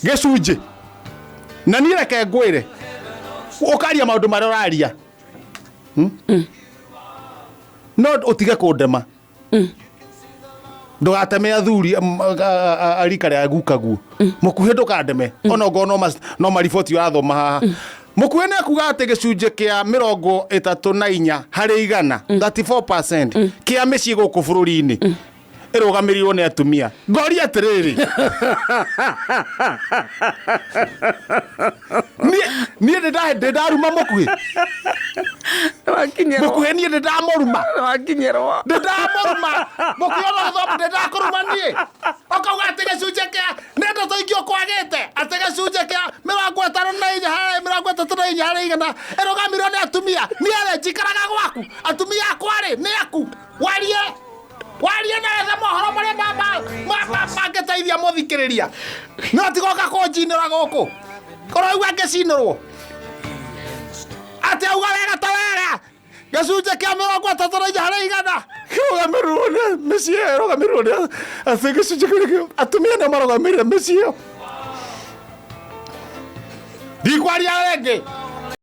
gicunji na ni reke ngwire ukaria maundu maria uraria no utige kundema ndugateme athuri arika ria gukaguo mukuhe ndukandeme ona ngo no mariboti urathoma haha mukuhe ne kuga ati gicunji kia 34 harĩ 100 34% kia micii guku bururi-ini irugamirirwo ni atumia ngori atiriri ni ndaruma mukuhi mukuhi ni ndamuruma wakinyerwo ndamuruma mukuhi ona thombu ndakuruma ni okauga ati gicunji kia nenda toingio kwagite ati gicunji kia 54 harĩ 100 irugamirwo ni atumia ni are njikaraga gwaku atumia akwari ni aku warie na etha mohoro maria mangeteithia muthikiriria no tigoka kunjinira guku koroigua ngicinirwo ati auga wega ta wega gicunji kia 34 harĩ 100 rugamirwo ni micii rugamirwo ni ati gicunji kia atumia ni marugamirire micii ndikwaria rĩngĩ